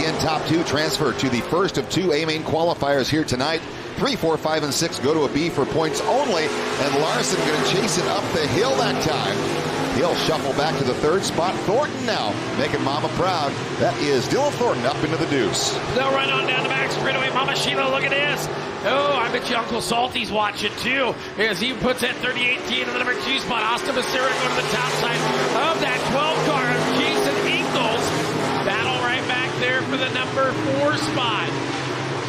and top two transfer to the first of two A-Main qualifiers here tonight. 3, 4, 5, and 6 go to a B for points only, and Larson going to chase it up the hill that time. He'll shuffle back to the third spot. Thornton now making Mama proud. That is Dylan Thornton up into the deuce. They'll run on down the back straightaway. Mama Sheila, look at this. Oh, I bet you Uncle Salty's watching too, as he puts that 30-18 in the number 2 spot. Austin Becerra going to the top side of that 12 car of Jason Ingalls. Battle right back there for the number 4 spot.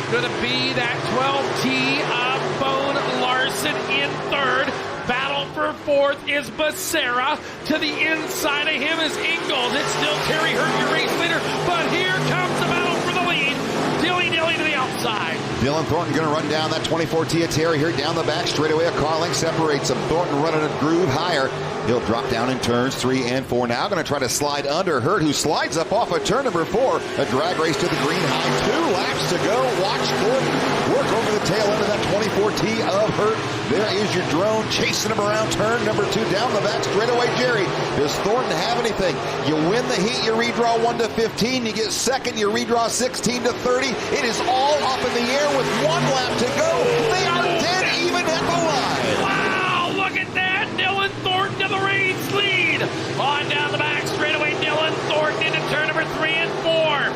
Going to be that 12T of Boone Larson in third. Battle for fourth is Becerra. To the inside of him is Ingalls. It's still Terry Hurt, your race leader, but here comes the battle for the lead. Dilly-dilly to the outside. Dylan Thornton going to run down that 24T of Terry Hurt down the back straightaway. A car length separates him. Thornton running a groove higher. He'll drop down in turns 3 and 4. Now going to try to slide under Hurt, who slides up off of turn number 4. A drag race to the green high. 2 laps to go. Watch Thornton work over the tail end of that 24T of Hurt. There is your drone chasing him around turn number 2 down the back straightaway. Jerry, does Thornton have anything? You win the heat, you redraw 1 to 15. You get second, you redraw 16 to 30. It is all up in the air with 1 lap to go. They are dead even at the line. Wow, look at that. Dylan Thornton to the race lead. On down the back straightaway, Dylan Thornton into turn number 3 and 4.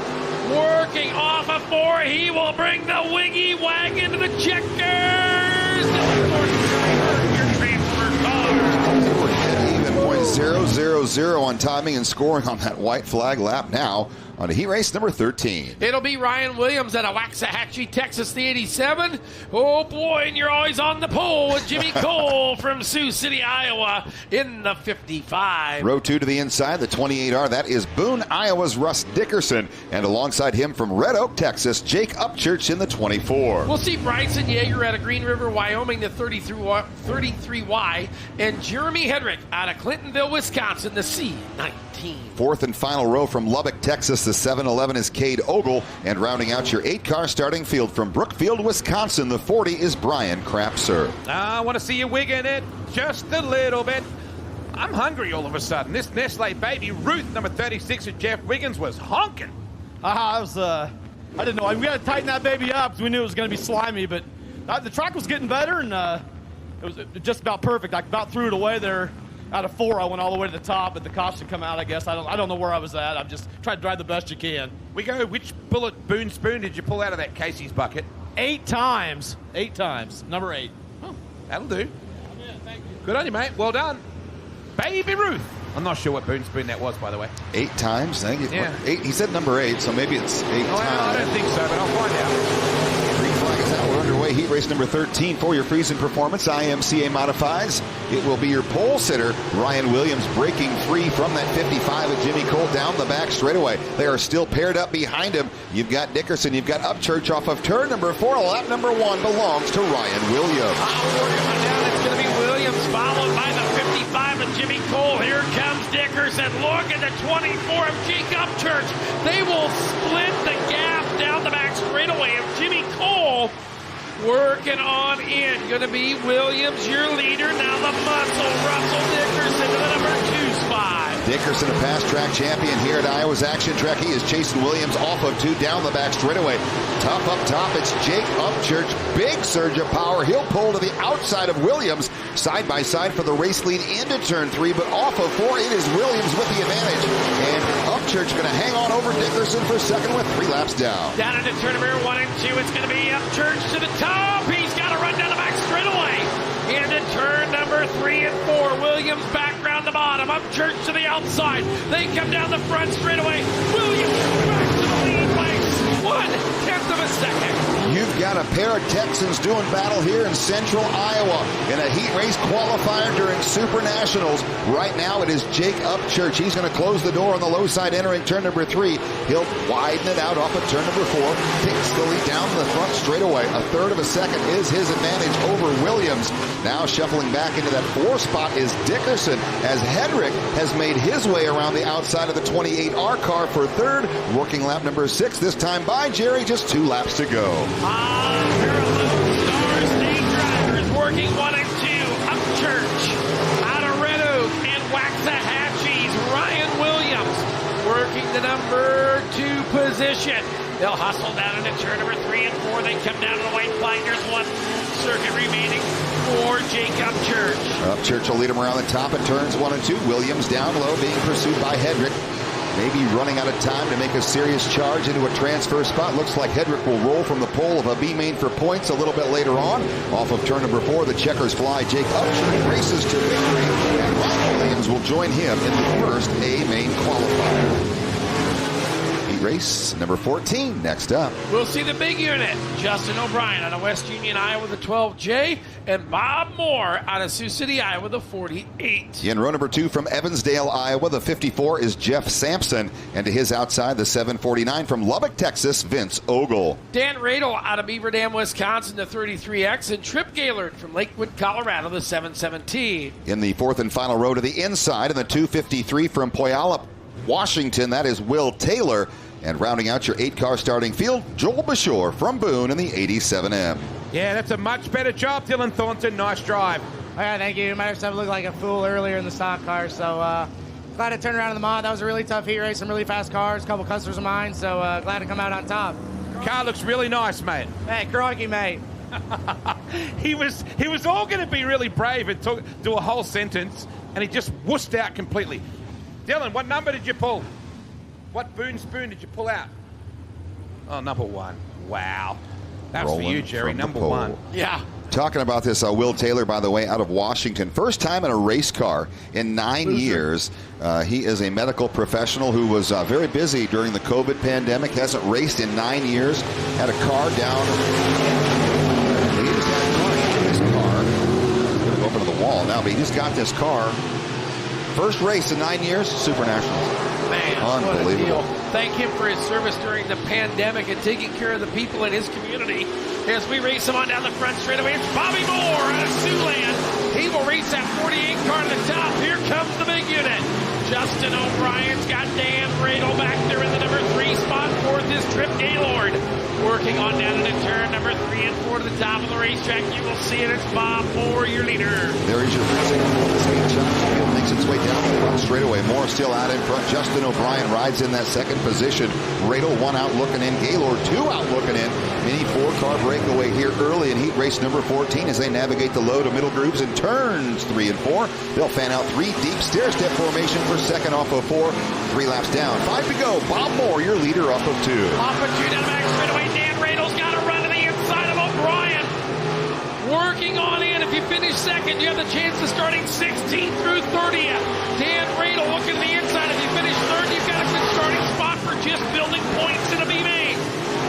Working off of 4, he will bring the wiggy wagon to the checkers. Dylan Thornton, your transfer car. We're dead even, .000 on timing and scoring on that white flag lap now on to heat race number 13. It'll be Ryan Williams at Waxahachie, Texas, the 87. Oh boy, and you're always on the pole with Jimmy Cole from Sioux City, Iowa in the 55. Row 2 to the inside, the 28R. That is Boone, Iowa's Russ Dickerson. And alongside him from Red Oak, Texas, Jake Upchurch in the 24. We'll see Bryson Yeager out of Green River, Wyoming, the 33Y. And Jeremy Hedrick out of Clintonville, Wisconsin, the C19. Fourth and final row from Lubbock, Texas, the 711 is Cade Ogle. And rounding out your 8-car starting field from Brookfield, Wisconsin, the 40 is Brian Crapser. I want to see you wigging it just a little bit. I'm hungry all of a sudden. This Nestle baby Ruth, number 36 of Jeff Wiggins, was honking. I didn't know. We got to tighten that baby up because we knew it was going to be slimy, but the track was getting better, and it was just about perfect. I about threw it away there. Out of 4, I went all the way to the top, but the caution come out, I guess. I don't know where I was at. I'm just trying to drive the best you can. We go, which bullet Boone spoon did you pull out of that Casey's bucket? 8 times. 8 times. Number 8. Oh, that'll do. Yeah, thank you. Good on you, mate. Well done. Baby Ruth. I'm not sure what Boone spoon that was, by the way. 8 times? I think yeah. 8. He said number 8, so maybe it's 8 times. I don't think so, but I'll find out. Green flag is out. We're underway. Heat race number 13 for your Friesen Performance. IMCA modifies. It will be your pole sitter, Ryan Williams, breaking free from that 55 of Jimmy Cole down the back straightaway. They are still paired up behind him. You've got Dickerson. You've got Upchurch off of turn number 4. Lap number 1 belongs to Ryan Williams. Working on down. It's going to be Williams followed by the 55 of Jimmy Cole. Here comes Dickerson. Look at the 24 of Jake Upchurch. They will split the gap down the back straightaway of Jimmy Cole. Working on in. Going to be Williams, your leader. Now the muscle, Russell Dickerson to the number 2 spot. Dickerson, a past track champion here at Iowa's Action Track. He is chasing Williams off of 2 down the back straightaway. Tough up top. It's Jake Upchurch. Big surge of power. He'll pull to the outside of Williams. Side by side for the race lead into turn 3, but off of 4, it is Williams with the advantage. And Upchurch going to hang on over Dickerson for second with 3 laps down. Down into turn number 1 and 2. It's going to be Upchurch to the top. He's got to run down the back straightaway. Into turn number 3 and 4. Williams back round the bottom. Upchurch to the outside. They come down the front straightaway. Williams back to the lead by 1/10 of a second. You've got a pair of Texans doing battle here in central Iowa in a heat race qualifier during Super Nationals. Right now it is Jake Upchurch. He's going to close the door on the low side entering turn number 3. He'll widen it out off of turn number 4. Takes the lead down the front straightaway. 1/3 of a second is his advantage over Williams. Now shuffling back into that 4 spot is Dickerson as Hedrick has made his way around the outside of the 28R car for 3rd. Working lap number 6 this time by Jerry. Just 2 laps to go. Parallel Star State drivers working 1 and 2. Upchurch out of Red Oak and Waxahachie's Ryan Williams working the number 2 position. They'll hustle down into turn number 3 and 4. They come down to the white flag. There's 1 circuit remaining for Jacob Church. Church will lead him around the top at turns 1 and 2. Williams down low, being pursued by Hedrick. Maybe running out of time to make a serious charge into a transfer spot. Looks like Hedrick will roll from the pole of a B main for points a little bit later on. Off of turn number 4, the checkers fly. Jake Upchurch races to victory, and Ron Williams will join him in the first A main qualifier. Race number 14 next up. We'll see the big unit. Justin O'Brien out of West Union, Iowa, the 12J, and Bob Moore out of Sioux City, Iowa, the 48. In row number 2 from Evansdale, Iowa, the 54 is Jeff Sampson, and to his outside, the 749 from Lubbock, Texas, Vince Ogle. Dan Radel out of Beaver Dam, Wisconsin, the 33X, and Trip Gaylord from Lakewood, Colorado, the 717. In the 4th and final row to the inside, and the 253 from Puyallup, Washington, that is Will Taylor. And rounding out your 8-car starting field, Joel Bashore from Boone in the 87M. Yeah, that's a much better job, Dylan Thornton. Nice drive. All right, thank you. Might have looked like a fool earlier in the stock car, so glad to turn around in the mod. That was a really tough heat race, some really fast cars, a couple customers of mine, so glad to come out on top. Car looks really nice, mate. Hey, crikey, mate. he was all going to be really brave and do a whole sentence, and he just wussed out completely. Dylan, what number did you pull? What Boone spoon did you pull out? Oh, number 1. Wow. That's for you, Jerry. Number 1. Yeah. Talking about this, Will Taylor, by the way, out of Washington. First time in a race car in 9 years. He is a medical professional who was very busy during the COVID pandemic. Hasn't raced in 9 years. Had a car down. He just had a car in this car. He's going to go up into the wall now, but he just got this car. First race in 9 years, Super Nationals. Man, what a deal. Thank him for his service during the pandemic and taking care of the people in his community. As we race him on down the front straightaway, it's Bobby Moore out of Siouxland. He will race that 48 car to the top. Here comes the big unit. Justin O'Brien's got Dan Radel back there in the number 3 spot. 4th is Trip Gaylord. Working on down into turn number 3 and 4 to the top of the racetrack. You will see it. It's Bob Moore, your leader. There is your speed shot. Makes its way down the front straightaway. Moore still out in front. Justin O'Brien rides in that second position. Radel 1 out looking in. Gaylord 2 out looking in. Mini 4-car breakaway here early in heat race number 14 as they navigate the low to middle grooves in turns 3 and 4. They'll fan out 3 deep stair-step formation for second off of 4. 3 laps down. 5 to go. Bob Moore, your leader, off of 2. Off of 2 down the back straightaway. Dan Radel's got to run to the inside of O'Brien. Working on in. If you finish second, you have the chance of starting 16th through 30th. Dan Radel looking to the inside. If you finish third, you've got a good starting spot for just building points in a B-main.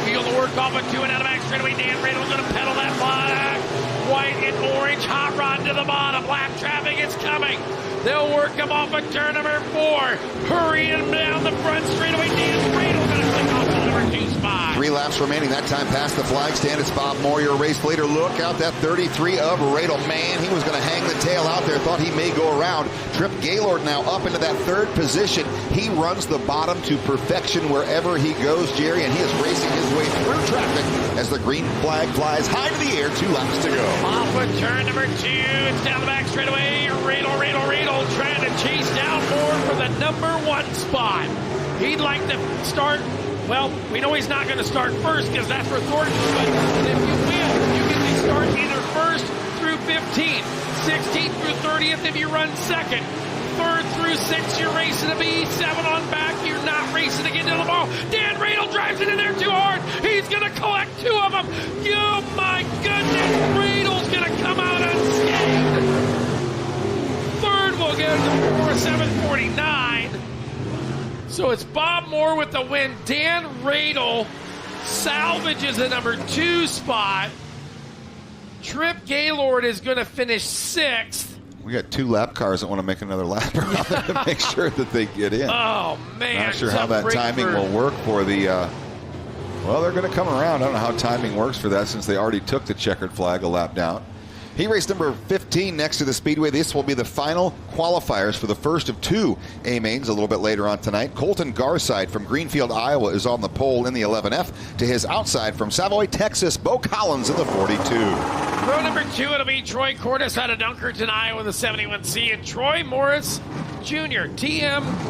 Field to work off of 2 and out of back straightaway. Dan Radel's going to pedal that black, white, and orange hot rod to the bottom. Lap traffic is coming. They'll work him off of turn number 4. Hurrying down the front straightaway. Dan Radel going to click off the number 2 spot. 3 laps remaining. That time past the flag stand. It's Bob Moore, your race leader. Look out, that 33 of Radel. Man, he was going to hang the tail out there. Thought he may go around. Trip Gaylord now up into that 3rd position. He runs the bottom to perfection wherever he goes, Jerry, and he is racing his way through traffic as the green flag flies high to the air. 2 laps to go. Off with turn number 2. It's down the back straightaway. Radel trying to chase down Moore for the number 1 spot. He'd like to start. Well, we know he's not going to start first because that's for Thornton, but if you win, you get to start either 1st through 15th, 16th through 30th if you run 2nd, 3rd through 6th, you're racing to be 7 on back, you're not racing to get to the ball. Dan Radel drives it in there too hard. He's going to collect 2 of them. Oh my goodness, Radel's going to come out unscathed. 3rd will get to 749. So it's Bob Moore with the win. Dan Radel salvages the number 2 spot. Trip Gaylord is going to finish 6th. We got 2 lap cars that want to make another lap around to make sure that they get in. Oh, man. Not sure how that timing will work for the... well, they're going to come around. I don't know how timing works for that since they already took the checkered flag a lap down. Heat race number 15 next to the Speedway. This will be the final qualifiers for the first of 2 A-mains a little bit later on tonight. Colton Garside from Greenfield, Iowa is on the pole in the 11F. To his outside from Savoy, Texas, Bo Collins in the 42. Row number 2, it'll be Troy Cordes out of Dunkerton, Iowa, the 71C. And Troy Morris Junior,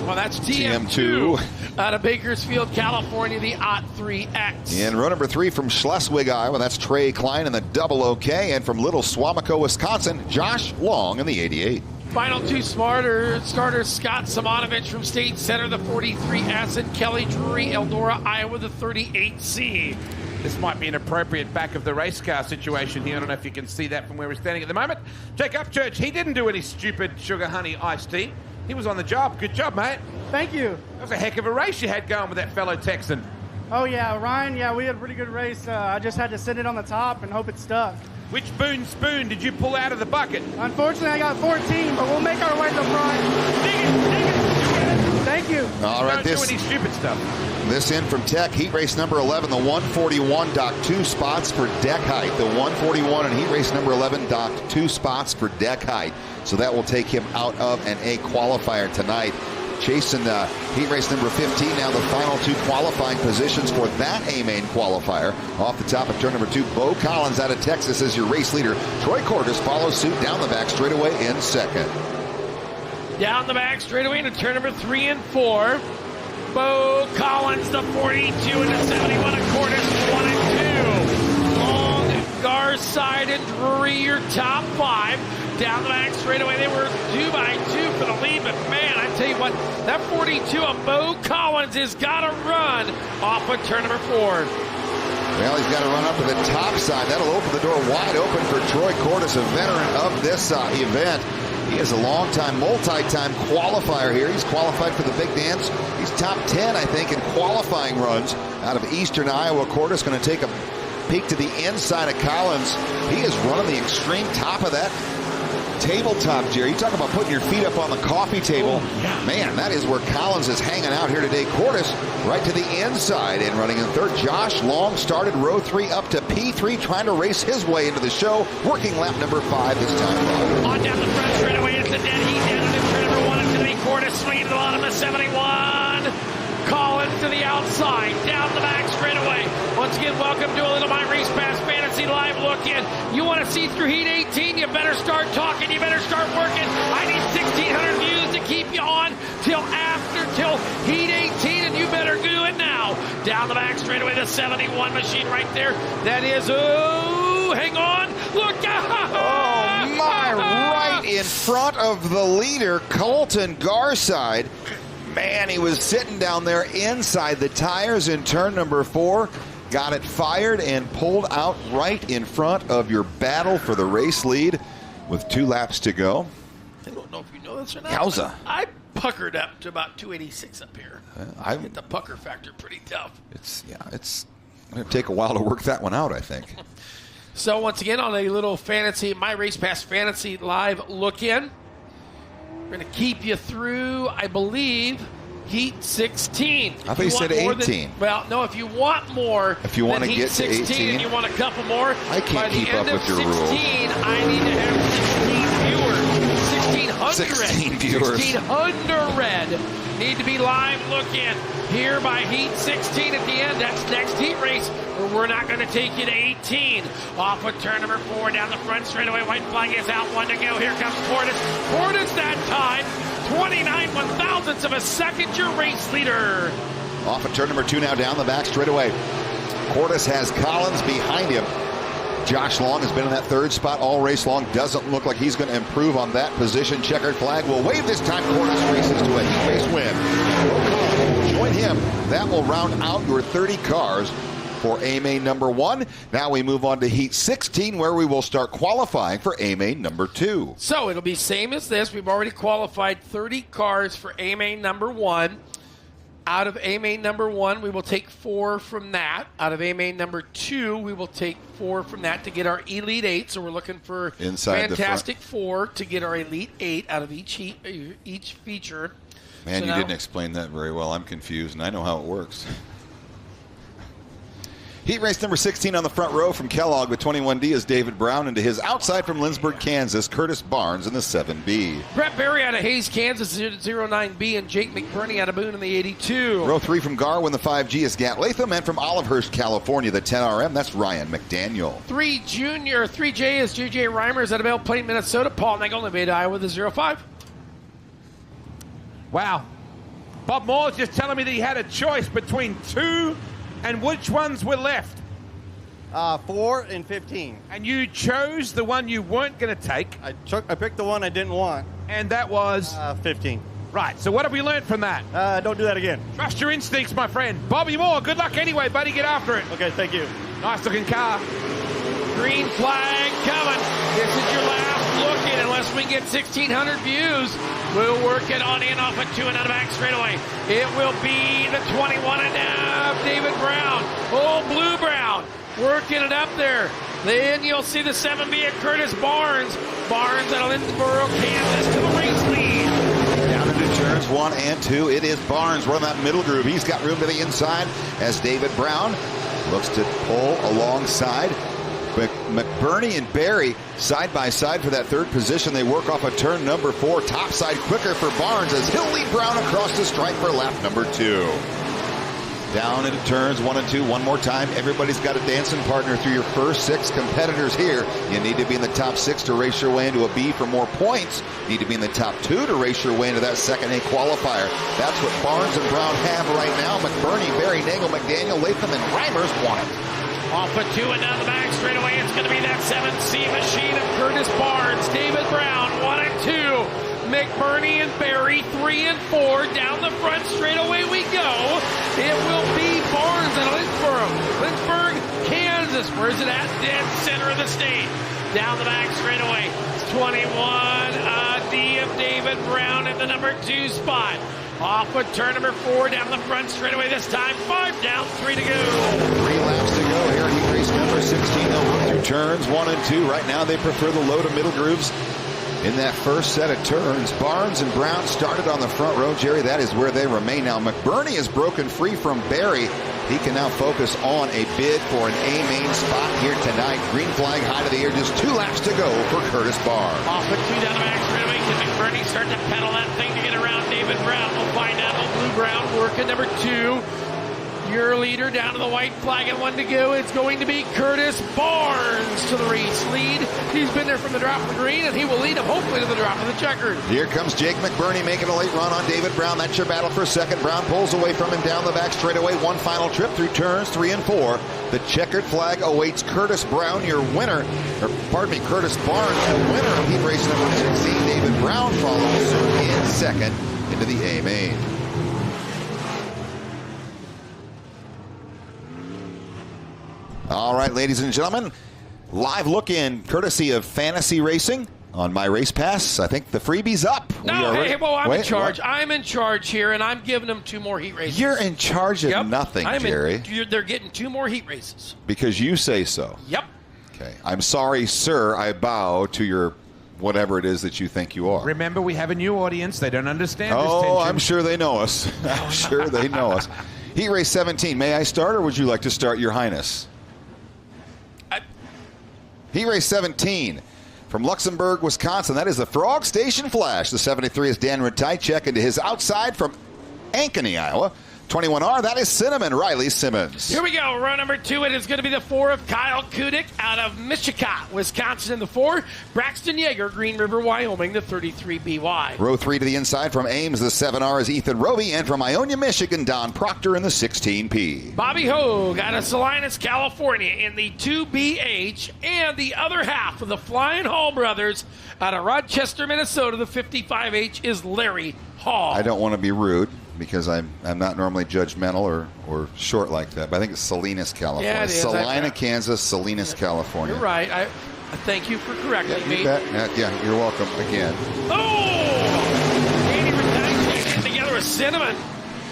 well, that's TM2. out of Bakersfield, California, the OT3X. In row number 3 from Schleswig, Iowa, that's Trey Klein in the double OK. And from Little Swamico, Wisconsin, Josh Long in the 88. Final 2 starters, Scott Simonovich from State Center, the 43S, and Kelly Drury, Eldora, Iowa, the 38C. This might be an appropriate back of the race car situation here. I don't know if you can see that from where we're standing at the moment. Jake Upchurch, he didn't do any stupid sugar honey iced tea. He was on the job. Good job, mate. Thank you. That was a heck of a race you had going with that fellow Texan. Oh, yeah, Ryan, yeah, we had a pretty good race. I just had to sit it on the top and hope it stuck. Which Boone spoon did you pull out of the bucket? Unfortunately, I got 14, but we'll make our way to the front. Dig it. Thank you. All right, Don't do any stupid stuff. This in from Tech, heat race number 11, the 141 docked 2 spots for deck height. The 141 and heat race number 11 docked 2 spots for deck height. So that will take him out of an A qualifier tonight. Chasing heat race number 15, now the final 2 qualifying positions for that A-main qualifier. Off the top of turn number 2, Bo Collins out of Texas is your race leader. Troy Cordes follows suit down the back straightaway in second. Down the back straightaway into turn number 3 and 4. Bo Collins, the 42 and the 71, and Cordes 1 and 2. Long, Garside, and Drury, your top 5. Down the back straightaway, they were 2 by 2 for the lead, but man, I tell you what, that 42 of Bo Collins has got to run off of turn number 4. Well, he's got to run up to the top side. That'll open the door wide open for Troy Cordes, a veteran of this event. He is a long-time, multi-time qualifier here. He's qualified for the big dance. He's top 10, I think, in qualifying runs out of Eastern Iowa. Cordes going to take a peek to the inside of Collins. He is running the extreme top of that tabletop, Jerry. You talk about putting your feet up on the coffee table. Oh, yeah. Man, that is where Collins is hanging out here today. Cordes right to the inside and running in third. Josh Long started row 3 up to P3, trying to race his way into the show. Working lap number 5 this time. On down the front straightaway, it's the dead heat down into turn number 1. It's going to be Cordes swinging to the bottom of 71. Collins to the outside, down the back straightaway. Once again, welcome to a little My Race Pass Fantasy Live look in. You want to see through Heat 18, you better start talking, you better start working. I need 1,600 views to keep you on till Heat 18, and you better do it now. Down the back straightaway, the 71 machine right there. That is, hang on, look out! Oh my, right in front of the leader, Colton Garside. Man, he was sitting down there inside the tires in turn number 4. Got it fired and pulled out right in front of your battle for the race lead with 2 laps to go. I don't know if you know this or not. Yowza. I puckered up to about 286 up here. I get the pucker factor pretty tough. It's going to take a while to work that one out, I think. So once again, on a little fantasy, My Race Pass Fantasy Live look-in, we're going to keep you through, I believe, Heat 16. I thought you said 18. Well, no, if you want more if you want to Heat get to 16 18, and you want a couple more, I can't by keep the up end with of your 16, rules. I need to have 16 viewers. 16 viewers. 1600 need to be live look-in here by Heat 16 at the end. That's next heat race, where we're not going to take you to 18. Off of turn number 4, down the front straightaway. White flag is out, 1 to go. Here comes Cordes. Cordes that time, 29 1/1000ths of a second, your race leader. Off of turn number 2 now, down the back straightaway. Cordes has Collins behind him. Josh Long has been in that 3rd spot all race long. Doesn't look like he's going to improve on that position. Checkered flag will wave this time. Cordes races to a heat race win. Will join him. That will round out your 30 cars for A-Main number 1. Now we move on to Heat 16, where we will start qualifying for A-Main number 2. So it'll be same as this. We've already qualified 30 cars for A-Main number 1. Out of A-Main number 1, we will take 4 from that. Out of A-Main number 2, we will take 4 from that to get our Elite 8. So we're looking for inside Fantastic 4 to get our Elite 8 out of each feature. Man, so you now, didn't explain that very well. I'm confused, and I know how it works. Heat race number 16 on the front row from Kellogg with 21D is David Brown, and to his outside from Lindsborg, Kansas, Curtis Barnes in the 7B. Brett Berry out of Hayes, Kansas, 09B, and Jake McBurney out of Boone in the 82. Row 3 from Garwin, the 5G is Gat Latham, and from Olivehurst, California, the 10RM, that's Ryan McDaniel. 3J is JJ Reimers out of Belle Plaine, Minnesota. Paul Nagel, Nevada, Iowa, the 05. Wow. Bob Moore's just telling me that he had a choice between 2, and which ones were left? 4 and 15. And you chose the one you weren't going to take. I picked the one I didn't want. And that was? 15. Right, so what have we learned from that? Don't do that again. Trust your instincts, my friend. Bobby Moore, good luck anyway, buddy. Get after it. Okay, thank you. Nice looking car. Green flag coming. This is your last look in. Unless we can get 1,600 views, we'll work it on in off a 2 and out of back straightaway. It will be the 21 and a David Brown. Oh, Blue Brown working it up there. Then you'll see the 7B at Curtis Barnes. Barnes out of Lindsboro, Kansas to the race lead. Down into turns 1 and 2. It is Barnes running that middle groove. He's got room to the inside as David Brown looks to pull alongside. McBurney and Barry side by side for that third position. They work off of turn number 4. Topside quicker for Barnes as he'll lead Brown across the stripe for lap number 2. Down into turns 1 and 2. One more time. Everybody's got a dancing partner through your first 6 competitors here. You need to be in the top 6 to race your way into a B for more points. You need to be in the top 2 to race your way into that second A qualifier. That's what Barnes and Brown have right now. McBurney, Barry, Nagel, McDaniel, Latham, and Reimers want it. Off a 2 and down the back straightaway. It's going to be that 7C machine of Curtis Barnes. David Brown, 1 and 2. McBurney and Barry, 3 and 4. Down the front straightaway we go. It will be Barnes and Lynchburg, Kansas. Where's it at? Dead center of the state. Down the back straightaway. It's 21 D of David Brown in the number 2 spot. Off with turn number 4 down the front straightaway this time. 5 down, 3 to go. 3 laps to go here. Heat race number 16. They'll work through turns 1 and 2. Right now they prefer the low to middle grooves in that first set of turns. Barnes and Brown started on the front row, Jerry. That is where they remain now. McBurney is broken free from Barry. He can now focus on a bid for an A main spot here tonight. Green flag high to the air. Just 2 laps to go for Curtis Barnes. Off with 2 down the back straightaway. Can McBurney start to pedal that thing to get around David Brown? We'll find out. Blue Brown working number 2. Your leader down to the white flag and 1 to go. It's going to be Curtis Barnes to the race lead. He's been there from the drop of the green, and he will lead him hopefully to the drop of the checkered. Here comes Jake McBurney making a late run on David Brown. That's your battle for second. Brown pulls away from him down the back straightaway. One final trip through turns 3 and 4. The checkered flag awaits Curtis Brown, your winner. Curtis Barnes, the winner of heat race number 16. David Brown follows in second into the A main. All right, ladies and gentlemen, live look in courtesy of Fantasy Racing on My Race Pass. I think the freebie's up. No, I'm in charge. What? I'm in charge here, and I'm giving them 2 more heat races. You're in charge of nothing, Jerry. They're getting 2 more heat races. Because you say so. Yep. Okay. I'm sorry, sir. I bow to your whatever it is that you think you are. Remember, we have a new audience. They don't understand this tension. Oh, I'm sure they know us. I'm sure they know us. Heat race 17. May I start, or would you like to start, Your Highness? Heat race 17 from Luxembourg, Wisconsin. That is the Frog Station Flash. The 73 is Dan Ratajczak into his outside from Ankeny, Iowa. 21R, that is Cinnamon Riley Simmons. Here we go. Row number 2. It is going to be the 4 of Kyle Kudik out of Michigan, Wisconsin in the 4. Braxton Yeager, Green River, Wyoming, the 33BY. Row 3 to the inside from Ames. The 7R is Ethan Roby. And from Ionia, Michigan, Don Proctor in the 16P. Bobby Hogue out of Salinas, California in the 2BH. And the other half of the Flying Hall brothers out of Rochester, Minnesota, the 55H is Larry Hall. I don't want to be rude, because I'm not normally judgmental or short like that. But I think it's Salinas, California. Yeah, it is. Salina, Kansas, Salinas, California. You're right. I thank you for correcting me. You bet. Yeah, you're welcome again. Oh! Danny Ratajczak together with Cinnamon.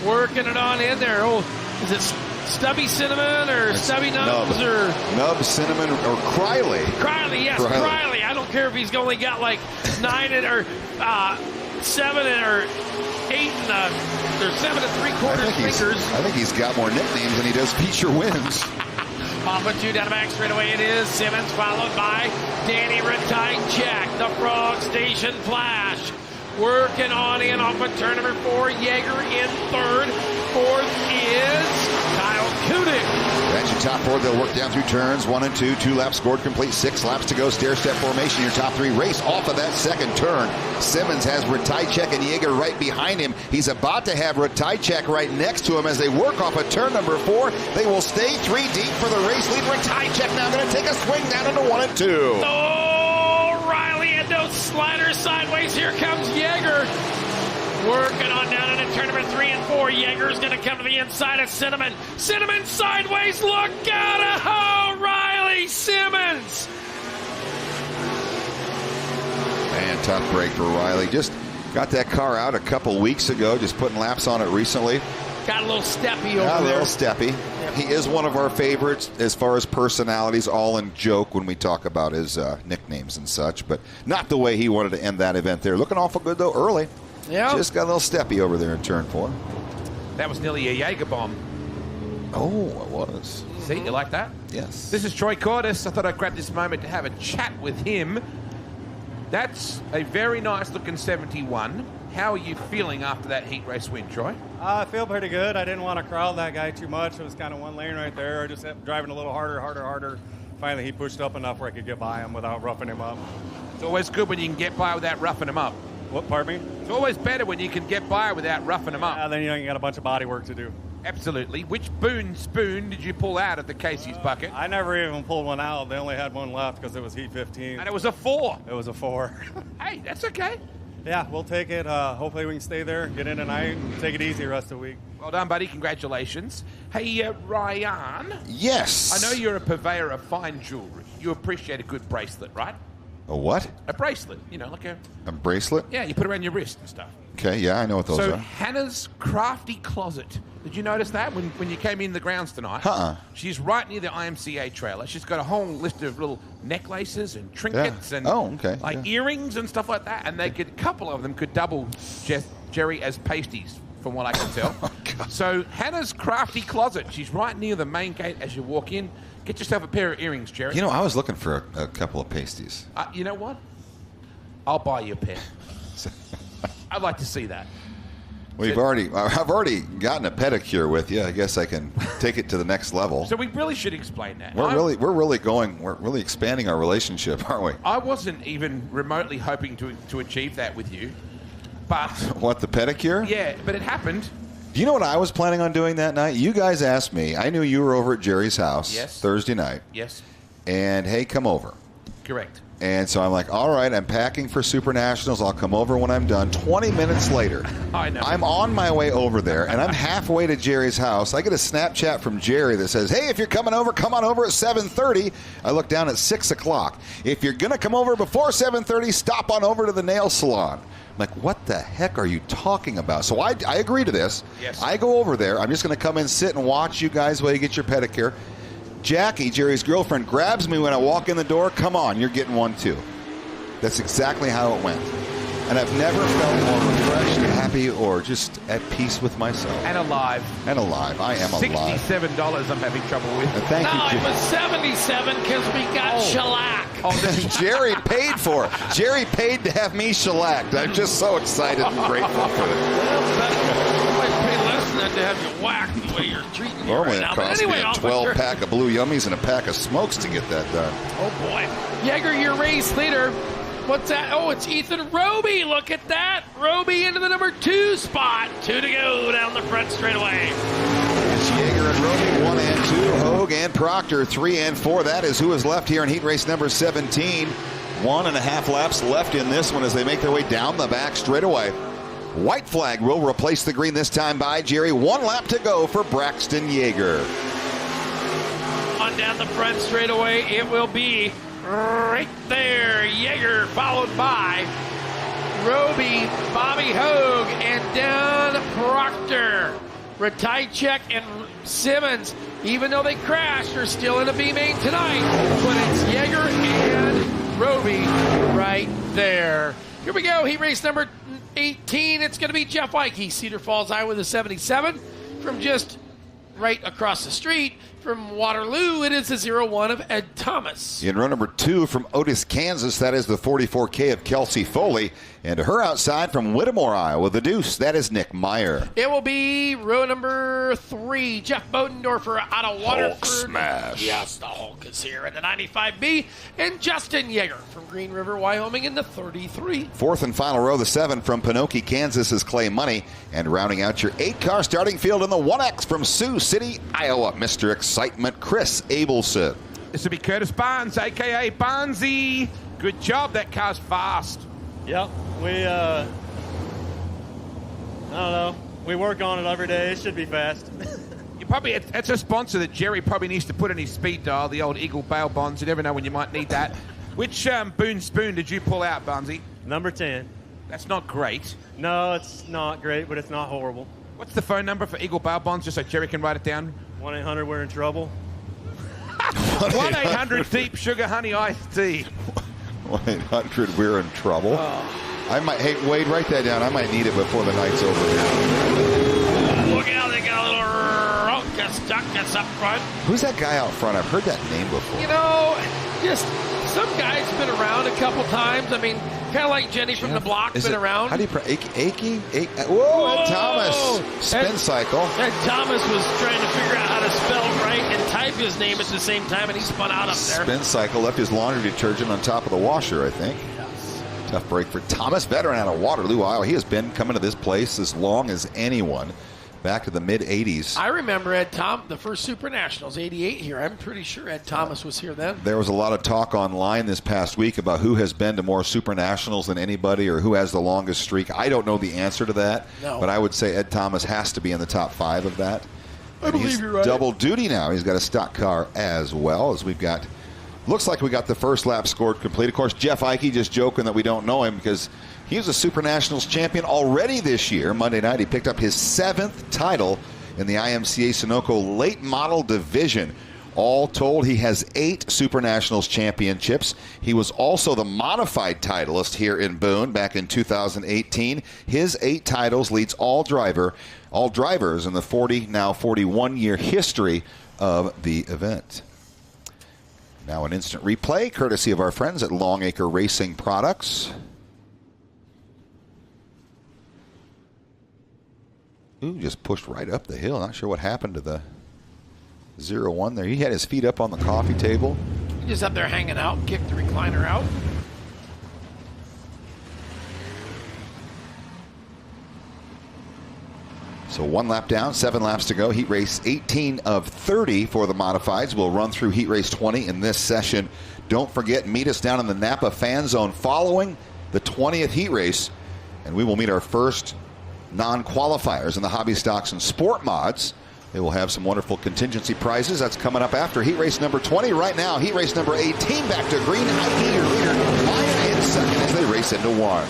Working it on in there. Oh, is it Stubby Cinnamon or Stubby Nubs or Nub Cinnamon or Criley? Criley, yes, Criley. I don't care if he's only got like 9 or 7 or 8 and there's 7 3/4 fingers. I think he's got more nicknames than he does feature wins. Off a 2 down the back straightaway. It is Simmons followed by Danny Ratajczak, the Frog Station Flash. Working on in off of turn number 4. Yeager in 3rd. 4th is Kyle Kudik. That's your top 4, they'll work down through turns 1 and 2. 2 laps scored complete, 6 laps to go. Stair-step formation, your top 3 race off of that second turn. Simmons has Ratajczak and Jaeger right behind him. He's about to have Ratajczak right next to him as they work off of turn number 4. They will stay 3 deep for the race lead. Ratajczak now going to take a swing down into 1 and 2. Oh, Riley and those sliders sideways. Here comes Jaeger. Working on down into turn number 3 and 4. Jaeger's going to come to the inside of Cinnamon. Cinnamon sideways. Look out. Oh, Riley Simmons. Man, tough break for Riley. Just got that car out a couple weeks ago. Just putting laps on it recently. Got a little steppy over A there. little steppy. Yep. He is one of our favorites as far as personalities, all in joke when we talk about his nicknames and such, but not the way he wanted to end that event there. Looking awful good, though, early. Yeah. Just got a little steppy over there in turn 4. That was nearly a Jaeger bomb. Oh, it was. See, you like that? Yes. This is Troy Cordes. I thought I'd grab this moment to have a chat with him. That's a very nice looking 71. How are you feeling after that heat race win, Troy? I feel pretty good. I didn't want to crowd that guy too much. It was kind of one lane right there. I just kept driving a little harder. Finally, he pushed up enough where I could get by him without roughing him up. It's always good when you can get by without roughing him up. What, pardon me? It's always better when you can get by without roughing him up. Then you ain't got a bunch of body work to do. Absolutely. Which Boone spoon did you pull out of the Casey's bucket? I never even pulled one out. They only had one left because it was heat 15. And it was a 4. It was a 4. Hey, that's okay. Yeah, we'll take it. Hopefully we can stay there, get in tonight, and take it easy the rest of the week. Well done, buddy. Congratulations. Hey, Ryan. Yes. I know you're a purveyor of fine jewelry. You appreciate a good bracelet, right? A what? A bracelet. You know, like A bracelet? yeah, you put around your wrist and stuff. Okay, yeah, I know what those So are. Hannah's Crafty Closet. Did you notice that when you came in the grounds tonight? Uh-uh. She's right near the IMCA trailer. She's got a whole list of little necklaces and trinkets and earrings and stuff like that. And a couple of them could double Jerry as pasties, from what I can tell. Oh, God. So Hannah's Crafty Closet. She's right near the main gate as you walk in. Get yourself a pair of earrings, Jerry. You know, I was looking for a couple of pasties. You know what? I'll buy you a pair. I'd like to see that. Well, I've already gotten a pedicure with you. I guess I can take it to the next level. So we really should explain that. We're really expanding our relationship, aren't we? I wasn't even remotely hoping to achieve that with you, but What, the pedicure? yeah, but it happened. Do you know what I was planning on doing that night? You guys asked me. I knew you were over at Jerry's house Thursday night. Yes, And, hey, come over. correct. And so I'm like, all right, I'm packing for Super Nationals. I'll come over when I'm done. 20 minutes later, I know. I'm on my way over there, and I'm halfway to Jerry's house. I get a Snapchat from Jerry that says, hey, if you're coming over, come on over at 7:30. I look down at 6 o'clock. If you're going to come over before 7:30, stop on over to the nail salon. I'm like, what the heck are you talking about? So I agree to this. Yes. I go over there. I'm just going to come and sit and watch you guys while you get your pedicure. Jackie, Jerry's girlfriend, grabs me when I walk in the door. Come on, you're getting one too. That's exactly how it went. And I've never felt more refreshed, happy, or just at peace with myself. And alive. And alive. I am alive. $67 I'm having trouble with. And thank No, you, it was 77 because we got shellacked. Jerry paid for it. Jerry paid to have me shellacked. I'm just so excited and grateful for it. I might pay less than that to have you whacked the way you're treating me Normally right it now. But cost anyway, me a officer. 12-pack of Blue Yummies and a pack of smokes to get that done. Oh, boy. Jaeger, your race leader. What's that? Oh, it's Ethan Roby. Look at that. Roby into the number 2 spot. 2 to go down the front straightaway. It's Jaeger and Roby, 1 and 2. Hogue and Proctor, 3 and 4. That is who is left here in heat race number 17. 1.5 laps left in this one as they make their way down the back straightaway. White flag will replace the green this time by Jerry. 1 lap to go for Braxton Jaeger. On down the front straightaway, it will be right there. Jaeger followed by Roby, Bobby Hogue, and down Proctor. Ratajczak and Simmons, even though they crashed, are still in a B main tonight. But it's Jaeger and Roby right there. Here we go, heat race number 18. It's going to be Jeff Ikey, Cedar Falls, Iowa, the 77. From just right across the street from Waterloo, it is the 01 of Ed Thomas. In row number 2 from Otis, Kansas, that is the 44K of Kelsey Foley. And to her outside from Whittemore, Iowa, the deuce, that is Nick Meyer. It will be row number 3. Jeff Bodendorfer out of Waterford. Hulk smash. Yes, the Hulk is here in the 95B. And Justin Yeager from Green River, Wyoming in the 33. Fourth and final row, the 7 from Pinocchio, Kansas is Clay Money. And rounding out your 8-car starting field in the 1X from Sioux City, Iowa, Mr. Excitement, Chris Abelson. This will be Curtis Barnes, a.k.a. Barnesy. Good job. That car's fast. Yep, I don't know. We work on it every day. It should be fast. It's a sponsor that Jerry probably needs to put in his speed dial, the old Eagle Bail Bonds. You never know when you might need that. Which Boone spoon did you pull out, Bonzi? Number 10. That's not great. No, it's not great, but it's not horrible. What's the phone number for Eagle Bail Bonds, just so Jerry can write it down? 1-800 we're in trouble. 1-800 Deep Sugar Honey Iced Tea. 1-800 we're in trouble. I might, hey, Wade, write that down. I might need it before the night's over. Look out, they got a little Ruckus up front. Who's that guy out front? I've heard that name before. You know, just some guy's been around a couple times. I mean, kind of like Jenny from the block, been around. How do you Whoa, Ed Thomas. Spin cycle. And Thomas was trying to figure out how to spell right and type his name at the same time, and he spun out up there. Spin cycle, left his laundry detergent on top of the washer, I think. Yes. Tough break for Thomas, veteran out of Waterloo, Iowa. He has been coming to this place as long as anyone. Back to the mid-'80s. I remember the first Super Nationals, 88 here. I'm pretty sure Ed Thomas was here then. There was a lot of talk online this past week about who has been to more Super Nationals than anybody or who has the longest streak. I don't know the answer to that, but I would say Ed Thomas has to be in the top 5 of that. I believe you're right. Double duty now. He's got a stock car as well, as we've got. Looks like we got the first lap scored complete. Of course, Jeff Ike just joking that we don't know him because he was a Super Nationals champion already this year. Monday night, he picked up his 7th title in the IMCA Sunoco late model division. All told, he has 8 Super Nationals championships. He was also the modified titleist here in Boone back in 2018. His 8 titles leads all drivers in the now 41-year history of the event. Now an instant replay, courtesy of our friends at Longacre Racing Products. Ooh, just pushed right up the hill. Not sure what happened to the 0-1 there. He had his feet up on the coffee table. He just up there hanging out, kicked the recliner out. So 1 lap down, 7 laps to go. Heat race 18 of 30 for the modifieds. We'll run through heat race 20 in this session. Don't forget, meet us down in the Napa Fan Zone following the 20th heat race. And we will meet our first non-qualifiers in the Hobby Stocks and Sport Mods. They will have some wonderful contingency prizes. That's coming up after heat race number 20. Right now, heat race number 18 back to green. Ike, your leader, Maya in second as they race into 1.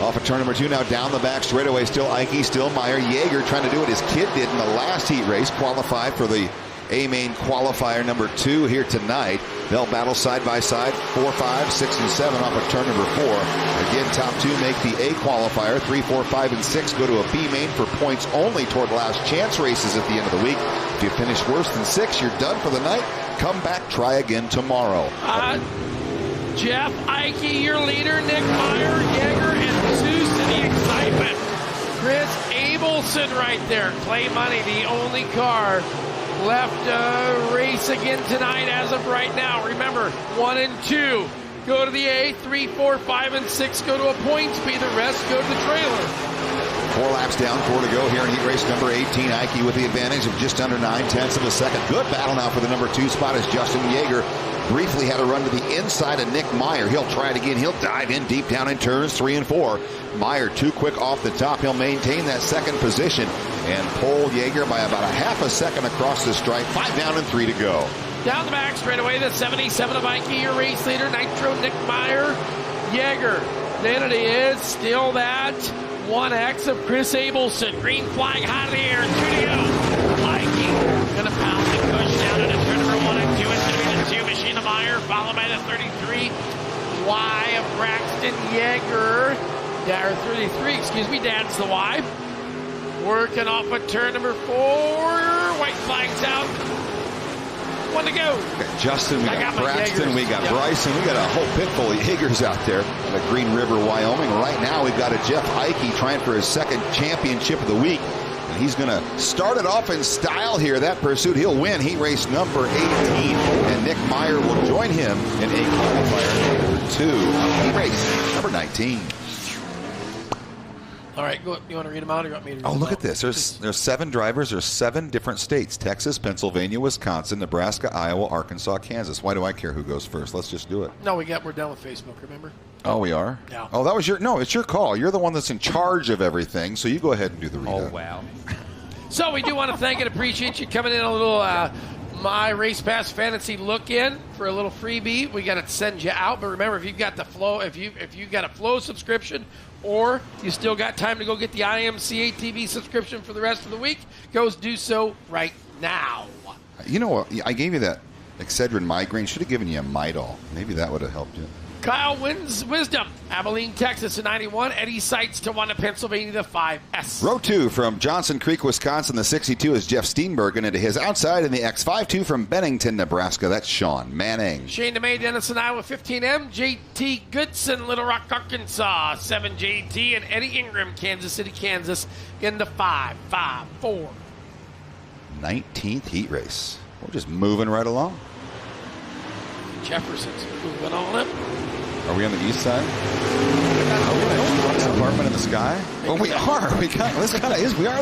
Off of turn number 2 now, down the back straightaway. Still Ike, still Meyer. Yeager trying to do what his kid did in the last heat race. Qualified for the A-Main qualifier number 2 here tonight. They'll battle side by side. 4, 5, 6, and 7 off of turn number 4. Again, top 2 make the A qualifier. 3, 4, 5, and 6 go to a B-Main for points only toward last chance races at the end of the week. If you finish worse than 6, you're done for the night. Come back, try again tomorrow. Jeff Ike, your leader, Nick Meyer, Yeager, and Sioux City Excitement. Chris Abelson right there. Clay Money, the only car left race again tonight as of right now. Remember, 1 and 2 go to the A, 3, 4, 5, and 6 go to a points B. The rest go to the trailer. 4 laps down, 4 to go here in heat race number 18. Ike with the advantage of just under 9/10 of a second. Good battle now for the number 2 spot as Justin Yeager briefly had a run to the inside of Nick Meyer. He'll try it again. He'll dive in deep down in turns 3 and 4. Meyer too quick off the top. He'll maintain that second position and pull Yeager by about a half a second across the stripe. 5 down and 3 to go. Down the back straightaway, the 77 of Ike, your race leader. Nitro, Nick Meyer, Yeager. Then it is still that 1X of Chris Abelson. Green flag high in the air. 2 to go. Ike gonna pound the push down into turn number 1 and 2. It's gonna be the 2 Machine of Meyer, followed by the 33 Y of Braxton Yeager. Or 33, excuse me, Dad's the Y. Working off of turn number 4. White flag's out. one to go. We got Justin, we I got got my Braxton, Jaegers. we got Yep. Bryson, we got a whole pit full of Jaegers out there at Green River, Wyoming. Right now, we've got a Jeff Heike trying for his second championship of the week. And he's going to start it off in style here. That pursuit, he'll win heat race number 18. And Nick Meyer will join him in a qualifier number 2 of heat race number 19. All right, go. You want to read them out, or you want me to read Oh, them look out? at this. There's 7 drivers. There's 7 different states: Texas, Pennsylvania, Wisconsin, Nebraska, Iowa, Arkansas, Kansas. Why do I care who goes first? Let's just do it. No, we're done with Facebook, remember? Oh, we are? Yeah. Oh, that was it's your call. You're the one that's in charge of everything, so you go ahead and do the readout. Oh, wow. So we do want to thank and appreciate you coming in a little My Race Pass Fantasy look in for a little freebie. We got to send you out, but remember, if you've got the Flow, if you got a Flow subscription, or you still got time to go get the IMCA TV subscription for the rest of the week, go do so right now. You know what? I gave you that Excedrin migraine. Should have given you a Midol. Maybe that would have helped you. Kyle wins Wisdom, Abilene, Texas to 91. Eddie Seitz to 1 to Pennsylvania to 5S. Row 2 from Johnson Creek, Wisconsin. The 62 is Jeff Steenbergen into his outside in the X52 from Bennington, Nebraska. That's Sean Manning. Shane DeMay, Denison, Iowa, 15M. JT Goodson, Little Rock, Arkansas, 7JT. And Eddie Ingram, Kansas City, Kansas, in the 5-5-4. 19th heat race. We're just moving right along. Jefferson's moving on up. Are we on the east side? Are we in an apartment in the sky? Well, we are. We are.